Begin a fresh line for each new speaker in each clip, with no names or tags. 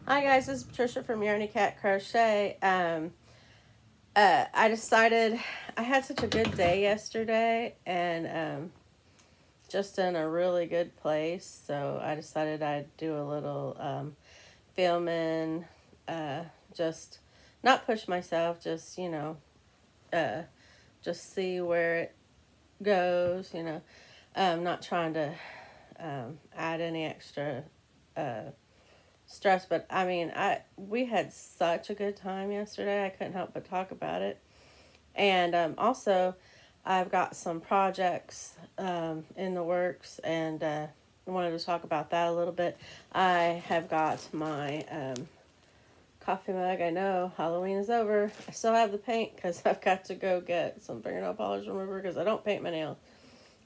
Hi guys, this is Patricia from Yarny Cat Crochet. I decided I had such a good day yesterday and just in a really good place, so I decided I'd do a little filming, just not push myself, just uh, just see where it goes. Not trying to add any extra. Stress, but I mean, we had such a good time yesterday. I couldn't help but talk about it. And also, I've got some projects in the works, and I wanted to talk about that a little bit. I have got my coffee mug. I know Halloween is over. I still have the paint because I've got to go get some fingernail polish remover because I don't paint my nails.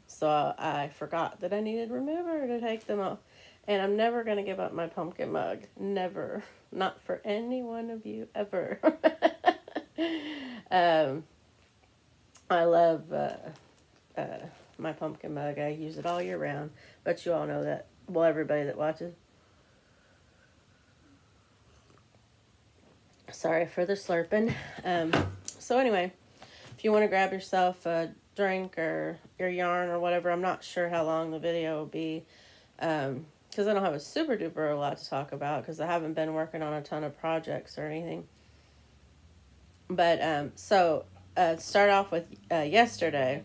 So I forgot that I needed remover to take them off. And I'm never going to give up my pumpkin mug. Never. Not for any one of you ever. um, I love my pumpkin mug. I use it all year round. But you all know that. Well, everybody that watches. Sorry for the slurping. So anyway, if you want to grab yourself a drink or your yarn or whatever, I'm not sure how long the video will be. Because I don't have a super duper a lot to talk about because I haven't been working on a ton of projects or anything. But start off with yesterday.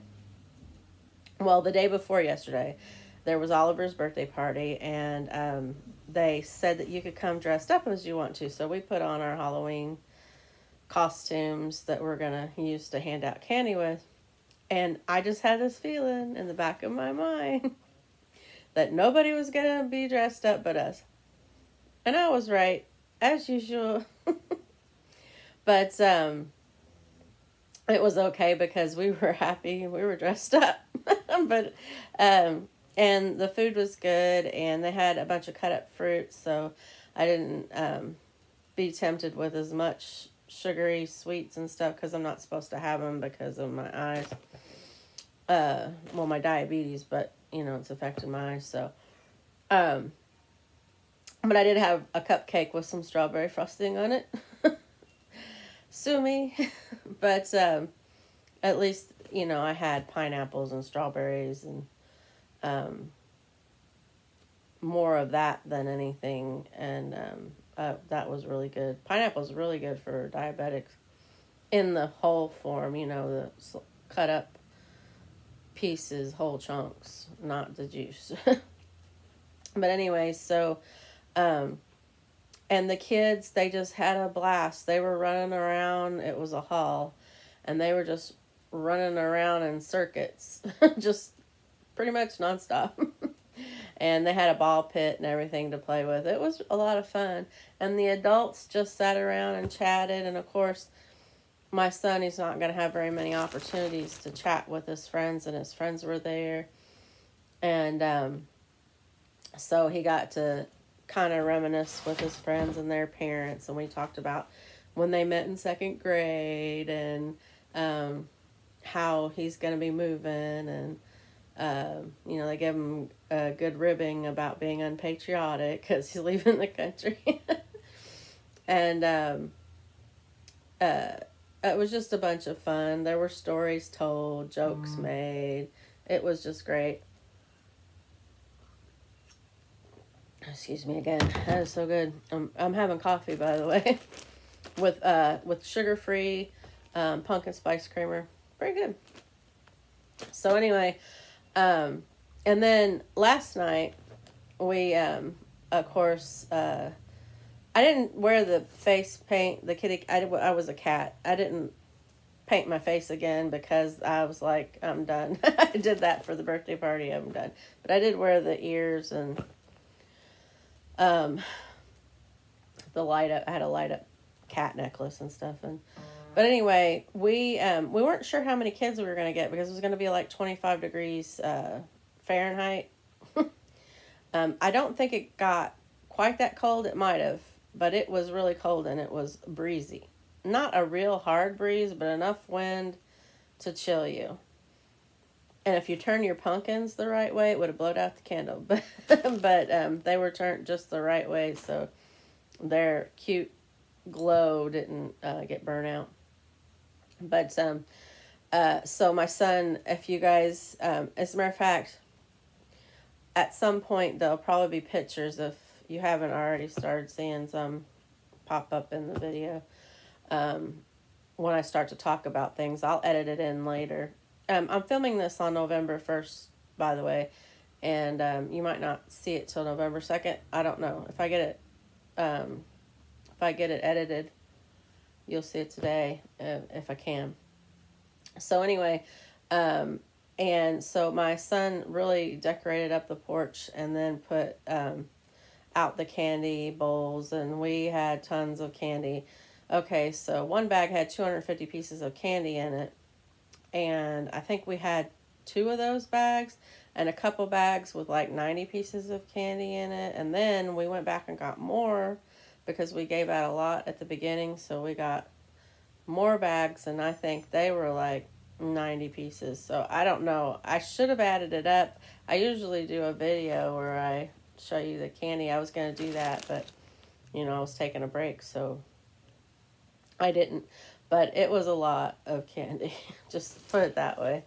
Well, the day before yesterday, there was Oliver's birthday party, and they said that you could come dressed up as you want to. So we put on our Halloween costumes that we're going to use to hand out candy with. And I just had this feeling in the back of my mind that nobody was going to be dressed up but us. And I was right, as usual. But it was okay because we were happy. We were dressed up. But and the food was good, and they had a bunch of cut up fruits, so I didn't be tempted with as much sugary sweets and stuff because I'm not supposed to have them because of my eyes. Well, my diabetes, but it's affecting my eyes. So, but I did have a cupcake with some strawberry frosting on it. Sue me. But at least I had pineapples and strawberries and more of that than anything, and that was really good. Pineapple's really good for diabetics in the whole form, the cut up pieces, whole chunks, not the juice. But anyway, so and the kids, they just had a blast. They were running around. It was a hall, and they were just running around in circuits, just pretty much nonstop. And they had a ball pit and everything to play with. It was a lot of fun. And the adults just sat around and chatted. And of course, my son, he's not going to have very many opportunities to chat with his friends, and his friends were there. And so he got to kind of reminisce with his friends and their parents. And we talked about when they met in second grade and how he's going to be moving. And they gave him a good ribbing about being unpatriotic because he's leaving the country. And it was just a bunch of fun. There were stories told, jokes made. It was just great. Excuse me again. That is so good. I'm having coffee, by the way, with sugar-free pumpkin spice creamer. Very good. So anyway, and then last night we, of course, I didn't wear the face paint. The kitty, I was a cat. I didn't paint my face again because I was like, I'm done. I did that for the birthday party. I'm done. But I did wear the ears and the light up. I had a light up cat necklace and stuff. But anyway, we weren't sure how many kids we were going to get because it was going to be like 25 degrees Fahrenheit. I don't think it got quite that cold. It might have, but it was really cold and it was breezy. Not a real hard breeze, but enough wind to chill you. And if you turn your pumpkins the right way, it would have blown out the candle. But they were turned just the right way, so their cute glow didn't get burnt out. But so my son, if you guys, as a matter of fact, at some point there'll probably be pictures if you haven't already started seeing some pop up in the video. When I start to talk about things, I'll edit it in later. I'm filming this on November 1st, by the way, and you might not see it till November 2nd. I don't know. If I get it edited, you'll see it today if I can. So anyway, and so my son really decorated up the porch and then put out the candy bowls, and we had tons of candy. Okay, so one bag had 250 pieces of candy in it, and I think we had 2 of those bags and a couple bags with like 90 pieces of candy in it, and then we went back and got more because we gave out a lot at the beginning, so we got more bags, and I think they were like 90 pieces. So I don't know. I should have added it up. I usually do a video where I show you the candy. I was going to do that, but I was taking a break, so I didn't. But it was a lot of candy, just put it that way.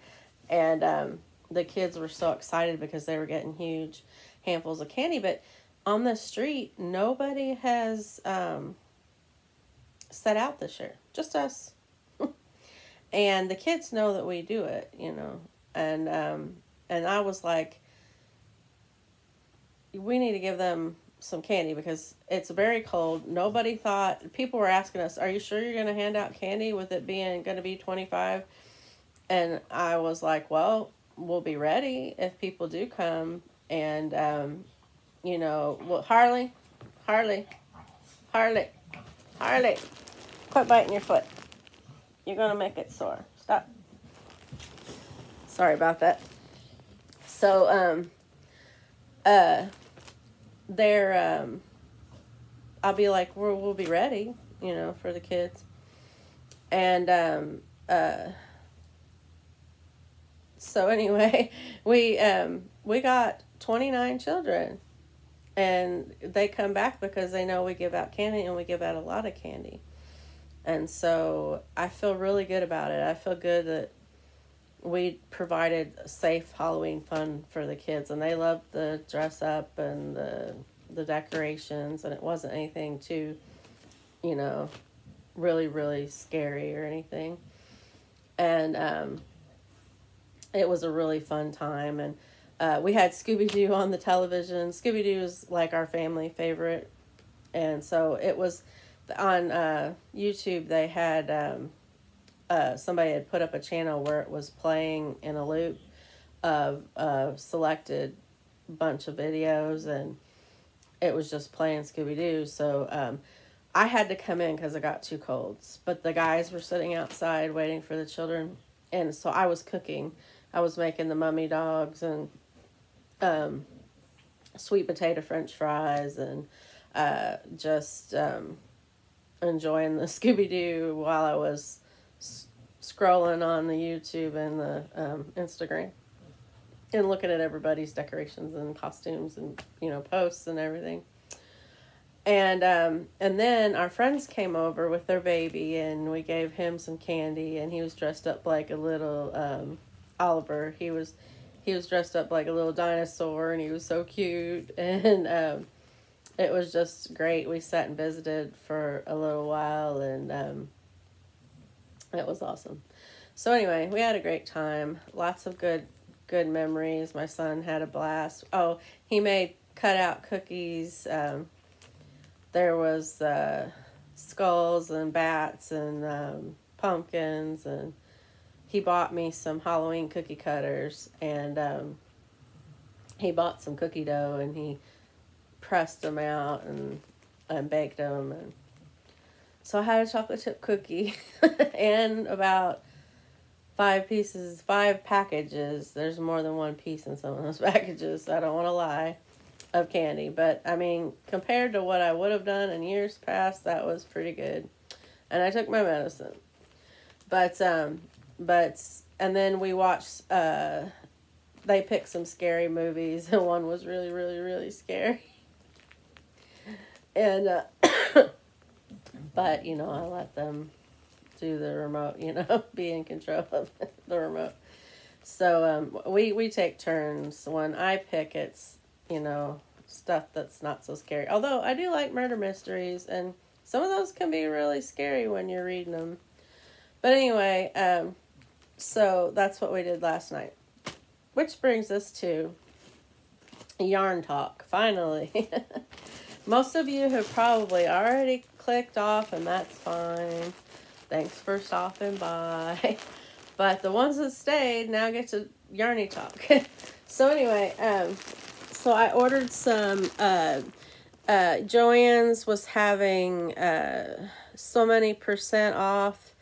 And the kids were so excited because they were getting huge handfuls of candy. But on the street, nobody has set out this year. Just us. And the kids know that we do it, And I was like, we need to give them some candy because it's very cold. Nobody thought, people were asking us, are you sure you're going to hand out candy with it being going to be 25? And I was like, well, we'll be ready if people do come. And, well, Harley, quit biting your foot. You're going to make it sore. Stop. Sorry about that. So, I'll be like, we'll be ready, for the kids. And, so anyway, we got 29 children, and they come back because they know we give out candy, and we give out a lot of candy. And so I feel really good about it. I feel good that we provided safe Halloween fun for the kids, and they loved the dress up and the decorations, and it wasn't anything too, really, really scary or anything. And it was a really fun time, and we had Scooby-Doo on the television. Scooby-Doo is like our family favorite, and so it was on YouTube. They had somebody had put up a channel where it was playing in a loop of a selected bunch of videos, and it was just playing Scooby-Doo. So I had to come in because I got too cold, but the guys were sitting outside waiting for the children, and so I was cooking. I was making the mummy dogs and sweet potato French fries, and just enjoying the Scooby-Doo while I was scrolling on the YouTube and the Instagram and looking at everybody's decorations and costumes and posts and everything. And then our friends came over with their baby, and we gave him some candy, and he was dressed up like a little Oliver. He was dressed up like a little dinosaur, and he was so cute. And it was just great. We sat and visited for a little while, and it was awesome. So anyway, we had a great time. Lots of good memories. My son had a blast. Oh, he made cutout cookies. There was skulls and bats and pumpkins, and he bought me some Halloween cookie cutters, and he bought some cookie dough, and he pressed them out and baked them. And so I had a chocolate chip cookie and about 5 packages. There's more than one piece in some of those packages, so I don't want to lie, of candy. But I mean, compared to what I would have done in years past, that was pretty good. And I took my medicine. But and then we watched, they picked some scary movies, and one was really, really, really scary. And But, you know, I let them do the remote, you know, be in control of the remote. So we take turns. When I pick, it's, you know, stuff that's not so scary. Although I do like murder mysteries, and some of those can be really scary when you're reading them. But anyway, so that's what we did last night. Which brings us to yarn talk, finally. Most of you have probably already clicked off, and that's fine. Thanks for stopping by. But the ones that stayed now get to yarny talk. So anyway, so I ordered some, Joann's was having so many % off,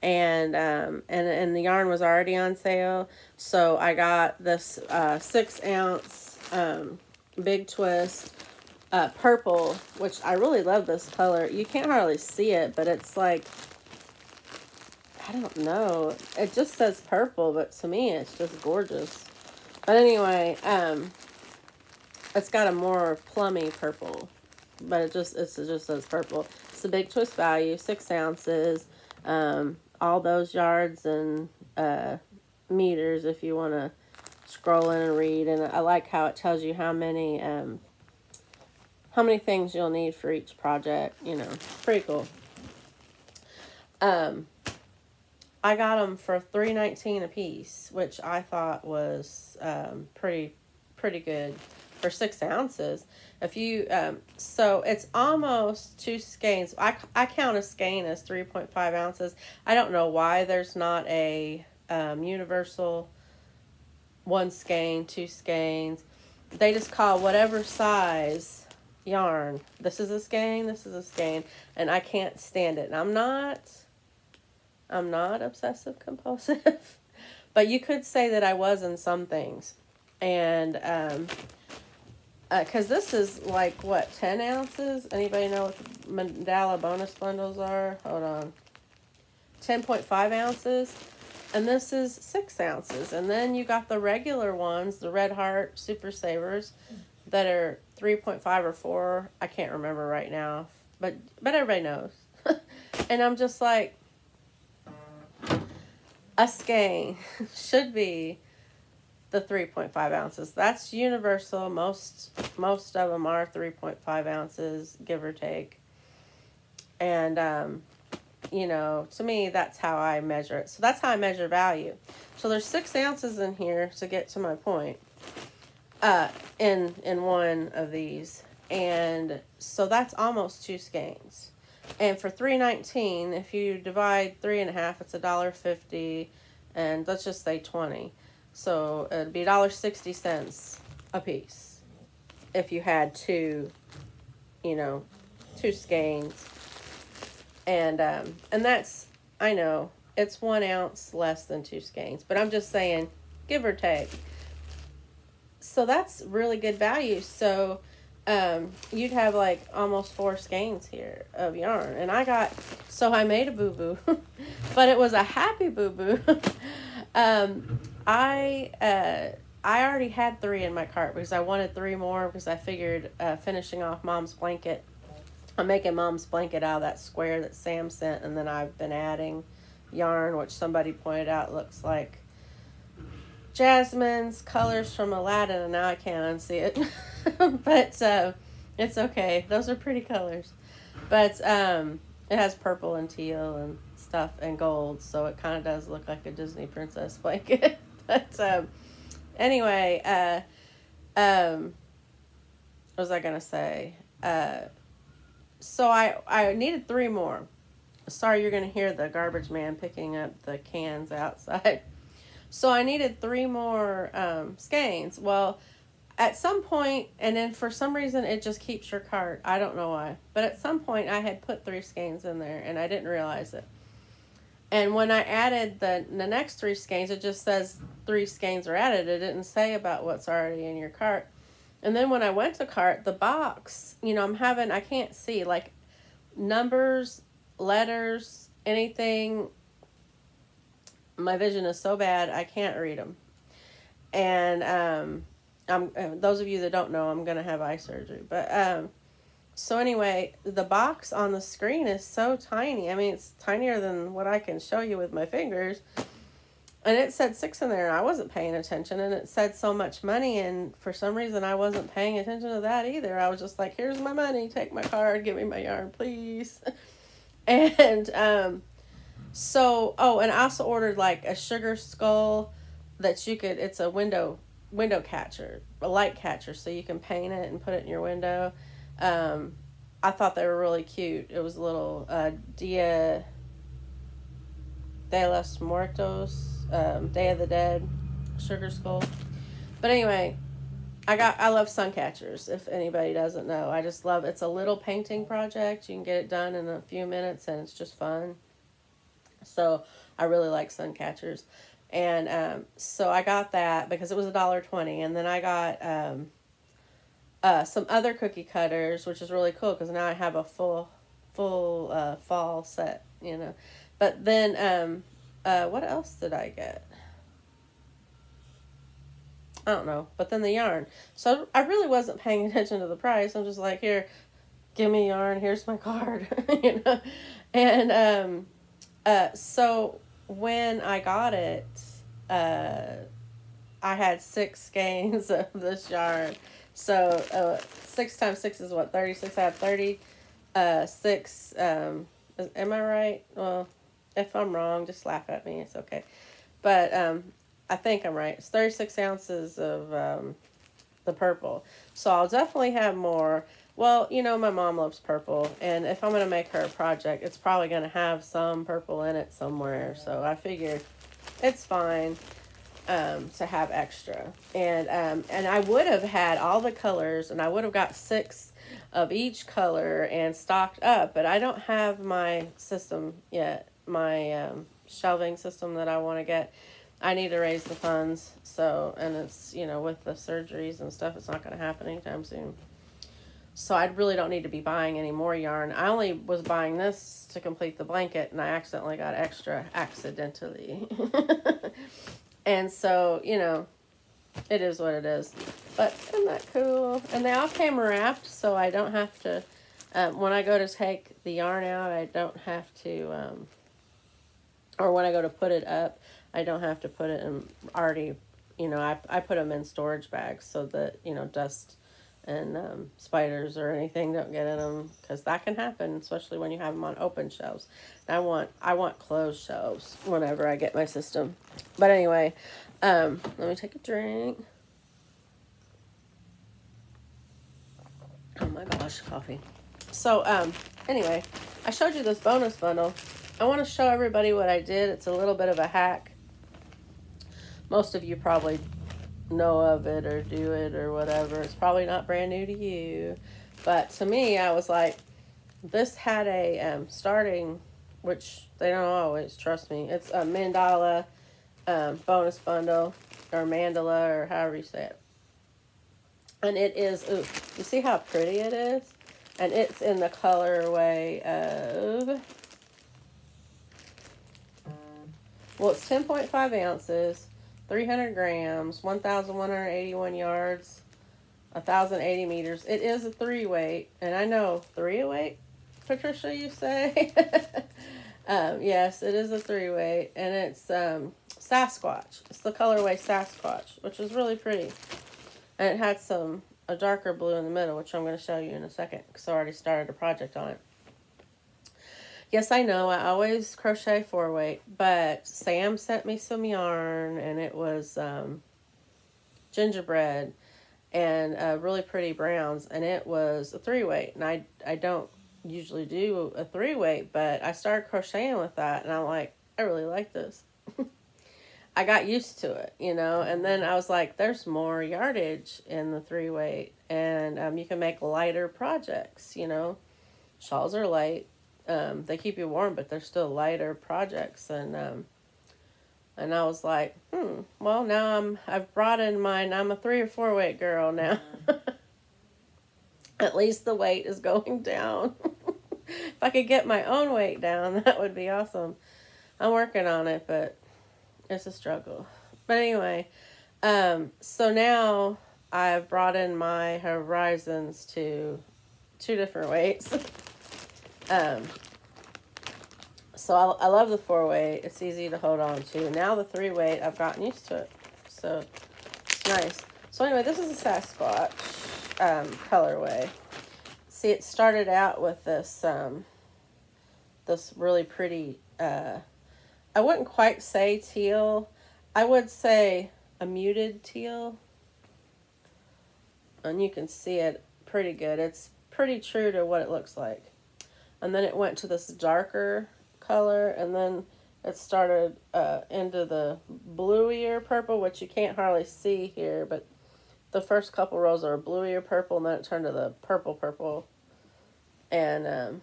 and the yarn was already on sale. So I got this 6 ounce big twist purple, which I really love this color. You can't hardly see it, but it's like, I don't know. It just says purple, but to me it's just gorgeous. But anyway, it's got a more plummy purple, but it just says purple. It's a big twist value, 6 ounces. All those yards and meters if you want to scroll in and read. And I like how it tells you how many things you'll need for each project. You know, pretty cool. I got them for $3.19 a piece, which I thought was pretty good for 6 ounces. If you so it's almost 2 skeins. I count a skein as 3.5 ounces. I don't know why there's not a universal 1 skein, 2 skeins. They just call whatever size yarn. This is a skein, this is a skein, and I can't stand it. And I'm not obsessive compulsive, but you could say that I was in some things. And because this is like, what, 10 ounces? Anybody know what the Mandala bonus bundles are? Hold on. 10.5 ounces. And this is 6 ounces. And then you got the regular ones, the Red Heart Super Savers, that are 3.5 or 4. I can't remember right now. But everybody knows. And I'm just like, a skein should be the 3.5 ounces. That's universal. Most of them are 3.5 ounces, give or take. And, you know, to me, that's how I measure it. So that's how I measure value. So there's 6 ounces in here to get to my point, in one of these. And so that's almost 2 skeins. And for $3.19, if you divide 3.5, it's $1.50, and let's just say 20. So it'd be $1.60 a piece if you had 2 skeins. And that's, I know it's 1 ounce less than 2 skeins, but I'm just saying, give or take. So that's really good value. So you'd have like almost 4 skeins here of yarn. And I made a boo-boo, but it was a happy boo-boo. I already had 3 in my cart because I wanted 3 more, because I figured finishing off Mom's blanket. I'm making Mom's blanket out of that square that Sam sent, and then I've been adding yarn, which somebody pointed out looks like Jasmine's colors from Aladdin, and now I can't unsee it. But it's okay. Those are pretty colors. But it has purple and teal and stuff and gold, so it kind of does look like a Disney princess blanket. But anyway, what was I gonna say? So I needed 3 more. Sorry, you're gonna hear the garbage man picking up the cans outside. So I needed 3 more skeins. Well, at some point, and then for some reason it just keeps your cart. I don't know why. But at some point I had put 3 skeins in there and I didn't realize it. And when I added the next 3 skeins, it just says 3 skeins are added. It didn't say about what's already in your cart. And then when I went to cart, the box, I can't see, like, numbers, letters, anything. My vision is so bad, I can't read them. And those of you that don't know, I'm going to have eye surgery. But So anyway, the box on the screen is so tiny. I mean, it's tinier than what I can show you with my fingers. And it said 6 in there, and I wasn't paying attention. And it said so much money, and for some reason I wasn't paying attention to that either. I was just like, here's my money, take my card, give me my yarn, please. And so, oh, and I also ordered like a sugar skull that you could, it's a window catcher, a light catcher, so you can paint it and put it in your window. I thought they were really cute. It was a little Dia de los Muertos, Day of the Dead sugar skull. But anyway, I love sun catchers, if anybody doesn't know. I just love, it's a little painting project. You can get it done in a few minutes, and it's just fun. So I really like sun catchers. And so I got that because it was $1.20. And then I got some other cookie cutters, which is really cool because now I have a full fall set, you know. But then what else did I get? I don't know. But then the yarn. So I really wasn't paying attention to the price. I'm just like, here, give me yarn. Here's my card, you know. And so when I got it, I had 6 skeins of this yarn. So 6 times 6 is what, 36? I have 36. Am I right? Well, if I'm wrong, just laugh at me. It's okay. But I think I'm right. It's 36 ounces of the purple. So I'll definitely have more. Well, you know, my mom loves purple, and if I'm going to make her a project, it's probably going to have some purple in it somewhere. So I figured it's fine to have extra. And I would have had all the colors, and I would have got 6 of each color and stocked up, but I don't have my system yet, my shelving system that I want to get. I need to raise the funds, so, and it's, you know, with the surgeries and stuff, it's not going to happen anytime soon. So I really don't need to be buying any more yarn. I only was buying this to complete the blanket, and I accidentally got extra accidentally. And so, you know, it is what it is. But isn't that cool? And they all came wrapped, so I don't have to, when I go to take the yarn out, I don't have to, or when I go to put it up, I don't have to put it in already, you know, I put them in storage bags so that, you know, dust and spiders or anything don't get in them, because that can happen, especially when you have them on open shelves. And I want closed shelves whenever I get my system. But anyway, let me take a drink. Oh my gosh, coffee. So anyway, I showed you this bonus bundle. I want to show everybody what I did. It's a little bit of a hack. Most of you probably know of it or do it or whatever. It's probably not brand new to you, but to me, I was like, this had a starting, which they don't always, trust me. It's a mandala bonus bundle, or mandala, or however you say it. And it is, ooh, you see how pretty it is? And it's in the colorway of, well, it's 10.5 ounces, 300 grams, 1,181 yards, 1,080 meters. It is a 3-weight, and I know 3-weight, Patricia, you say? Yes, it is a 3-weight, and it's Sasquatch. It's the colorway Sasquatch, which is really pretty. And it had a darker blue in the middle, which I'm going to show you in a second, because I already started a project on it. Yes, I know, I always crochet 4-weight, but Sam sent me some yarn, and it was gingerbread and really pretty browns, and it was a 3-weight, and I don't usually do a 3-weight, but I started crocheting with that, and I'm like, I really like this. I got used to it, you know, and then I was like, there's more yardage in the 3-weight, and you can make lighter projects, you know. Shawls are light. They keep you warm, but they're still lighter projects, and I was like, well, now I've brought in mine. I'm a 3 or 4-weight girl now. At least the weight is going down. If I could get my own weight down, that would be awesome. I'm working on it, but it's a struggle. But anyway, so now I've brought in my Horizons to 2 different weights. So I love the 4-weight. It's easy to hold on to. Now the 3-weight, I've gotten used to it. So it's nice. So anyway, this is a Sasquatch colorway. See, it started out with this this really pretty, I wouldn't quite say teal. I would say a muted teal. And you can see it pretty good. It's pretty true to what it looks like. And then it went to this darker color, and then it started into the bluier purple, which you can't hardly see here, but the first couple rows are bluier purple, and then it turned to the purple. And,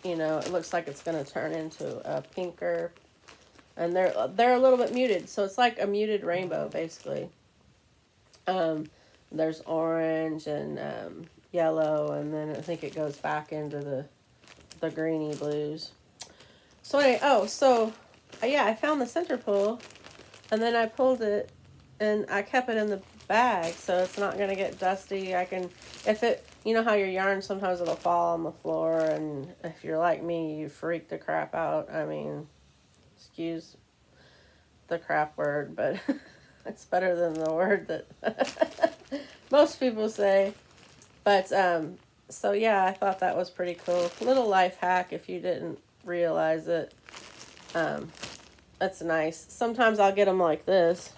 you know, it looks like it's going to turn into a pinker. And they're a little bit muted, so it's like a muted rainbow, basically. There's orange and yellow, and then I think it goes back into the greeny blues. So anyway, yeah, I found the center pull, and then I pulled it, and I kept it in the bag, so it's not going to get dusty. I can, if it, you know how your yarn, sometimes it'll fall on the floor, and if you're like me, you freak the crap out. I mean, excuse the crap word, but it's better than the word that most people say. But, so yeah, I thought that was pretty cool. Little life hack if you didn't realize it. That's nice. Sometimes I'll get them like this.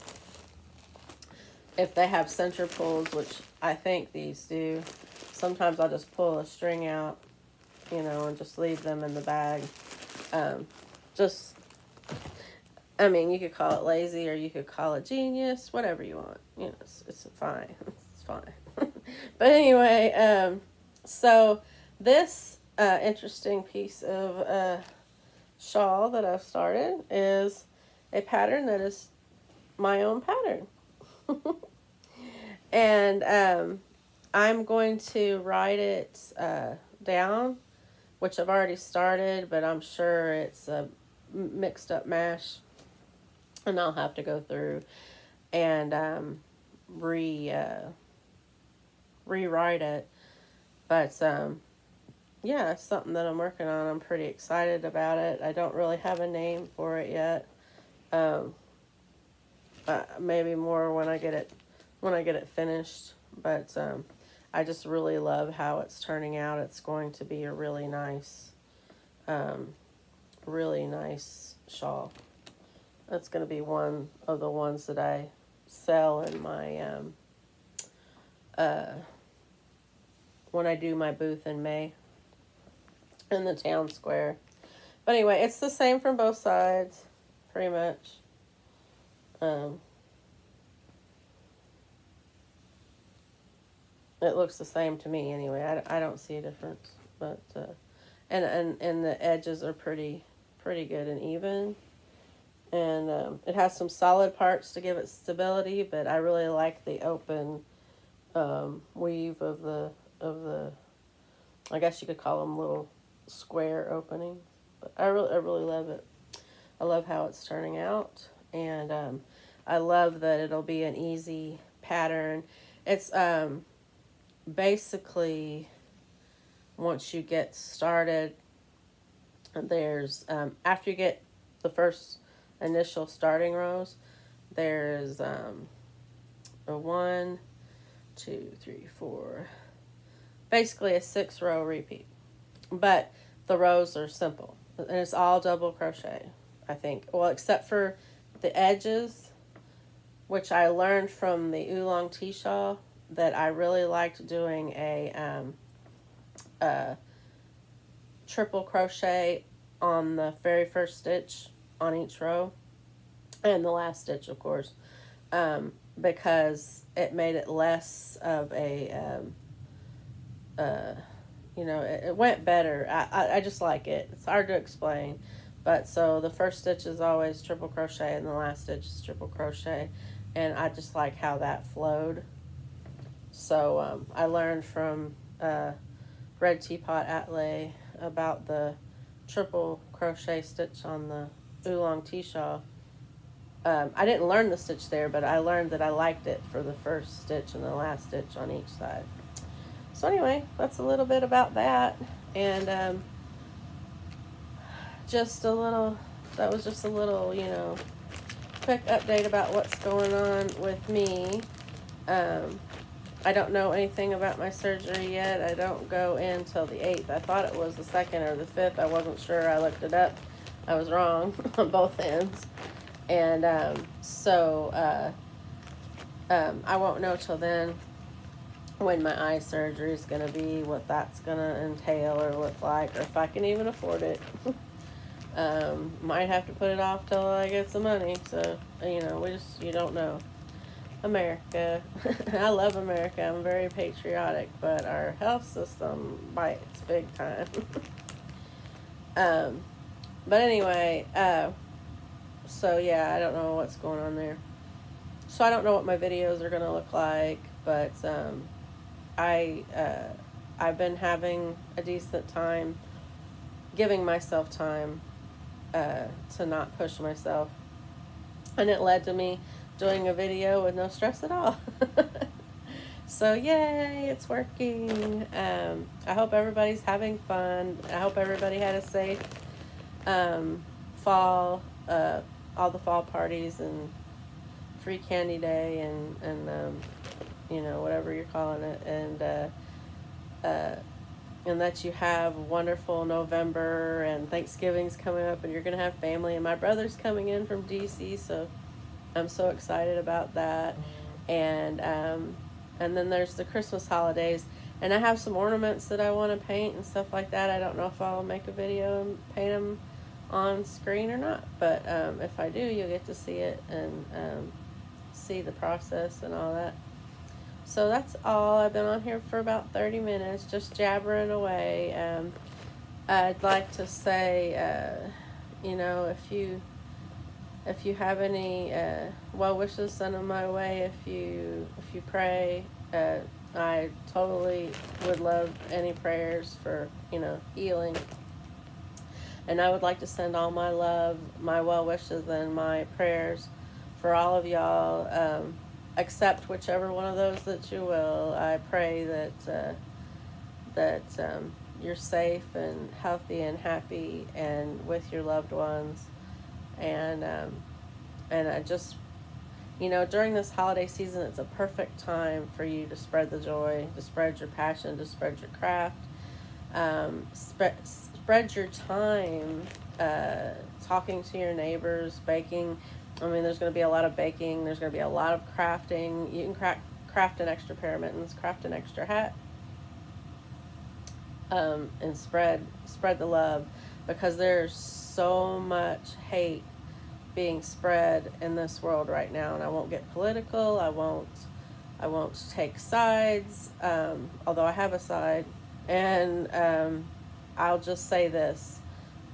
If they have center pulls, which I think these do. Sometimes I'll just pull a string out, you know, and just leave them in the bag. I mean, you could call it lazy or you could call it genius, whatever you want. You know, it's fine. It's fine. But anyway, so this interesting piece of shawl that I've started is a pattern that is my own pattern. And I'm going to write it down, which I've already started, but I'm sure it's a mixed up mash. And I'll have to go through and rewrite it. But yeah, it's something that I'm working on. I'm pretty excited about it. I don't really have a name for it yet. Maybe more when I get it finished. But I just really love how it's turning out. It's going to be a really nice shawl. That's going to be one of the ones that I sell in my, when I do my booth in May in the town square. But anyway, it's the same from both sides, pretty much. It looks the same to me anyway. I don't see a difference. But, and the edges are pretty good and even. And it has some solid parts to give it stability, but I really like the open weave of the I guess you could call them little square openings. But I really love it. I love how it's turning out, and I love that it'll be an easy pattern. It's basically, once you get started, there's after you get the first initial starting rows, there's a 1, 2, 3, 4, basically a 6-row repeat, but the rows are simple, and it's all double crochet, I think. Well, except for the edges, which I learned from the Oolong Tea Shawl, that I really liked doing a triple crochet on the very first stitch on each row, and the last stitch, of course, because it made it less of a, you know, it went better. I just like it. It's hard to explain, but so the first stitch is always triple crochet, and the last stitch is triple crochet, and I just like how that flowed. So I learned from Red Teapot Atlee about the triple crochet stitch on the Oolong Tea Shawl. I didn't learn the stitch there, but I learned that I liked it for the first stitch and the last stitch on each side. So anyway, that's a little bit about that. And that was just a little, quick update about what's going on with me. I don't know anything about my surgery yet. I don't go in till the 8th. I thought it was the 2nd or the 5th. I wasn't sure. I looked it up. I was wrong on both ends. And I won't know till then when my eye surgery is going to be, what that's going to entail or look like, or if I can even afford it. Might have to put it off till I get some money. So, you don't know. America. I love America. I'm very patriotic, but our health system bites big time. But anyway, so yeah, I don't know what's going on there. So I don't know what my videos are going to look like, but I've been having a decent time, giving myself time to not push myself, and it led to me doing a video with no stress at all. So yay, it's working. I hope everybody's having fun. I hope everybody had a safe fall, all the fall parties and free candy day and whatever you're calling it, and that you have a wonderful November, and Thanksgiving's coming up and you're gonna have family, and my brother's coming in from DC, so I'm so excited about that. And then there's the Christmas holidays, and I have some ornaments that I want to paint and stuff like that. I don't know if I'll make a video and paint them on screen or not, but if I do, you'll get to see it and see the process and all that. So that's all. I've been on here for about 30 minutes, just jabbering away. I'd like to say, if you have any well wishes, send them my way. If you pray, I totally would love any prayers for healing. And I would like to send all my love, my well wishes, and my prayers for all of y'all. Accept whichever one of those that you will. I pray that you're safe and healthy and happy and with your loved ones. And I just, during this holiday season, it's a perfect time for you to spread the joy, to spread your passion, to spread your craft, spread your time talking to your neighbors, baking. I mean, there's going to be a lot of baking. There's going to be a lot of crafting. You can craft an extra pair of mittens, craft an extra hat, and spread the love, because there's so much hate being spread in this world right now. And I won't get political. I won't take sides, although I have a side. And I'll just say this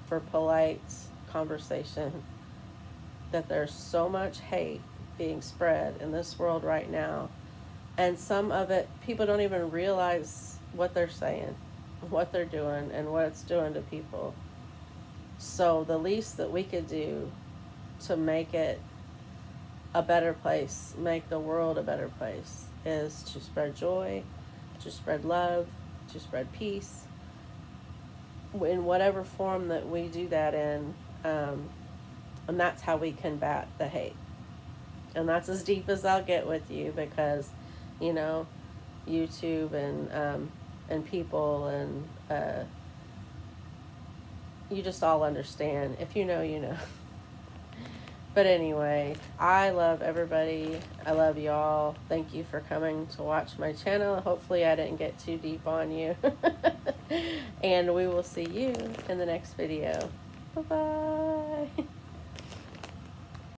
for polite conversation, that there's so much hate being spread in this world right now, and some of it, people don't even realize what they're saying, what they're doing, and what it's doing to people. So the least that we could do to make it a better place, make the world a better place, is to spread joy, to spread love, to spread peace, in whatever form that we do that in. And that's how we combat the hate. And that's as deep as I'll get with you, because, YouTube and people and you just all understand. If you know, you know. But anyway, I love everybody. I love y'all. Thank you for coming to watch my channel. Hopefully I didn't get too deep on you. And we will see you in the next video. Bye-bye.